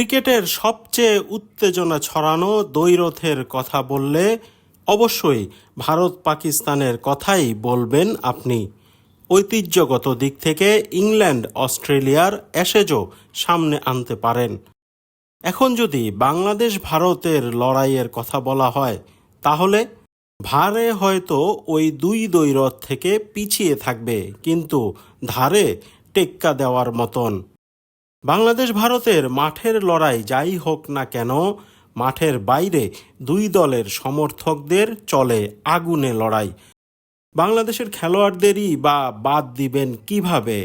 ক্রিকেটের সবচেয়ে উত্তেজনা ছড়ানো দ্বৈরথের কথা বললে অবশ্যই ভারত পাকিস্তানের কথাই বলবেন আপনি। ঐতিহ্যগত দিক থেকে ইংল্যান্ড অস্ট্রেলিয়ার অ্যাশেজও সামনে আনতে পারেন। এখন যদি বাংলাদেশ ভারতের লড়াইয়ের কথা বলা হয়, তাহলে ভারে হয়তো ওই দুই দ্বৈরথ থেকে পিছিয়ে থাকবে, কিন্তু ধারে টেক্কা দেওয়ার মতন। বাংলাদেশ ভারতের মাঠের লড়াই যাই হোক না কেন, মাঠের বাইরে দুই দলের সমর্থকদের চলে আগুনে লড়াই। বাংলাদেশের খেলোয়াড়দেরই বা বাদ দিবেন কিভাবে?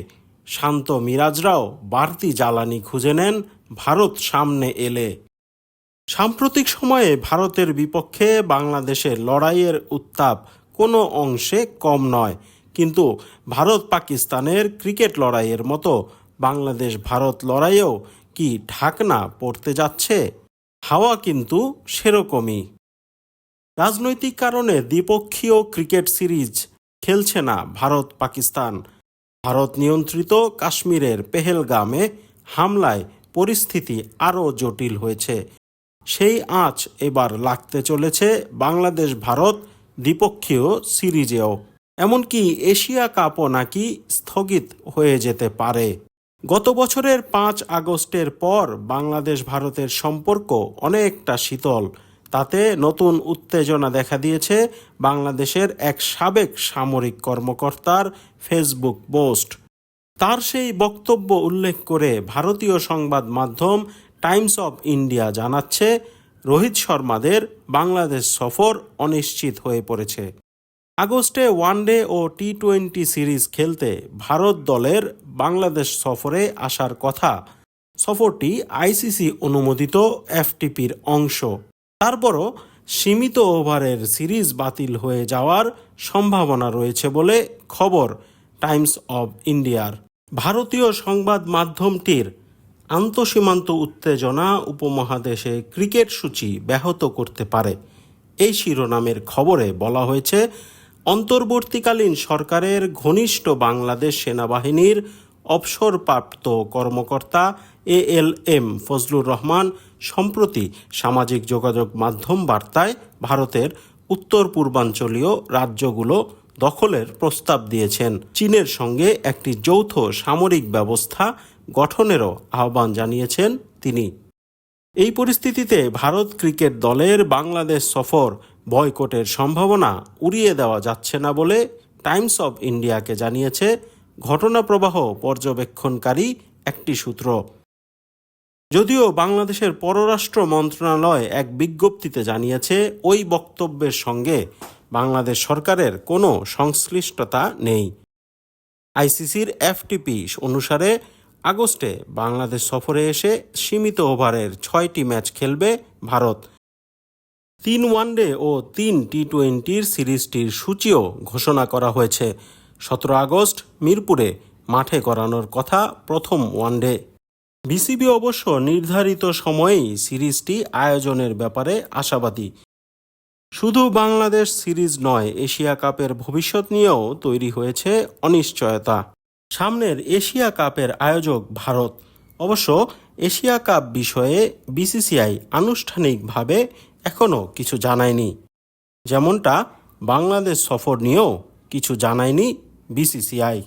শান্ত মিরাজরাও বাড়তি জ্বালানি খুঁজে নেন ভারত সামনে এলে। সাম্প্রতিক সময়ে ভারতের বিপক্ষে বাংলাদেশের লড়াইয়ের উত্তাপ কোনো অংশে কম নয়, কিন্তু ভারত পাকিস্তানের ক্রিকেট লড়াইয়ের মতো বাংলাদেশ ভারত লড়াইয়েও কি ঢাকনা পড়তে যাচ্ছে? হাওয়া কিন্তু সেরকমই। রাজনৈতিক কারণে দ্বিপক্ষীয় ক্রিকেট সিরিজ খেলছে না ভারত পাকিস্তান। ভারত নিয়ন্ত্রিত কাশ্মীরের পেহেলগামে হামলায় পরিস্থিতি আরও জটিল হয়েছে। সেই আঁচ এবার লাগতে চলেছে বাংলাদেশ ভারত দ্বিপক্ষীয় সিরিজেও। এমনকি এশিয়া কাপও নাকি স্থগিত হয়ে যেতে পারে। গত বছরের 5 আগস্টের পর বাংলাদেশ ভারতের সম্পর্ক অনেকটা শীতল। তাতে নতুন উত্তেজনা দেখা দিয়েছে বাংলাদেশের এক সাবেক সামরিক কর্মকর্তার ফেসবুক পোস্ট। তার সেই বক্তব্য উল্লেখ করে ভারতীয় সংবাদ মাধ্যম টাইমস অব ইন্ডিয়া জানাচ্ছে, রোহিত শর্মাদের বাংলাদেশ সফর অনিশ্চিত হয়ে পড়েছে। আগস্টে ওয়ানডে ও টি-20 সিরিজ খেলতে ভারত দলের বাংলাদেশ সফরে আসার কথা। সফরটি আইসিসি অনুমোদিত এফটিপির অংশ। তারপরও সীমিত ওভারের সিরিজ বাতিল হয়ে যাওয়ার সম্ভাবনা রয়েছে বলে খবর টাইমস অব ইন্ডিয়ার। ভারতীয় সংবাদ মাধ্যমটির আন্তঃসীমান্ত উত্তেজনা উপমহাদেশে ক্রিকেট সূচি ব্যাহত করতে পারে, এই শিরোনামের খবরে বলা হয়েছে, অন্তর্বর্তীকালীন সরকারের ঘনিষ্ঠ বাংলাদেশ সেনাবাহিনীর অবসরপ্রাপ্ত কর্মকর্তা ALM ফজলুর রহমান সম্প্রতি সামাজিক যোগাযোগ মাধ্যম বার্তায় ভারতের উত্তর পূর্বাঞ্চলীয় রাজ্যগুলো দখলের প্রস্তাব দিয়েছেন। চীনের সঙ্গে একটি যৌথ সামরিক ব্যবস্থা গঠনেরও আহ্বান জানিয়েছেন তিনি। এই পরিস্থিতিতে ভারত ক্রিকেট দলের বাংলাদেশ সফর বয়কটের সম্ভাবনা উড়িয়ে দেওয়া যাচ্ছে না বলে টাইমস অব ইন্ডিয়াকে জানিয়েছে ঘটনাপ্রবাহ পর্যবেক্ষণকারী একটি সূত্র। যদিও বাংলাদেশের পররাষ্ট্র মন্ত্রণালয় এক বিজ্ঞপ্তিতে জানিয়েছে, ওই বক্তব্যের সঙ্গে বাংলাদেশ সরকারের কোনো সংশ্লিষ্টতা নেই। আইসিসির এফটিপি অনুসারে আগস্টে বাংলাদেশ সফরে এসে সীমিত ওভারের 6টি ম্যাচ খেলবে ভারত। 3 ওয়ানডে ও 3 টি-20 সিরিজটির সূচিও ঘোষণা করা হয়েছে। 17 আগস্ট মিরপুরে মাঠে করানোর কথা প্রথম ওয়ানডে। বিসিবি অবশ্য নির্ধারিত সময়েই সিরিজটি আয়োজনের ব্যাপারে আশাবাদী। শুধু বাংলাদেশ সিরিজ নয়, এশিয়া কাপের ভবিষ্যৎ নিয়েও তৈরি হয়েছে অনিশ্চয়তা। সামনের এশিয়া কাপের আয়োজক ভারত। অবশ্য এশিয়া কাপ বিষয়ে বিসিসিআই আনুষ্ঠানিকভাবে এখনও কিছু জানায়নি, যেমনটা বাংলাদেশ সফর নিয়েও কিছু জানায়নি বিসিসিআই।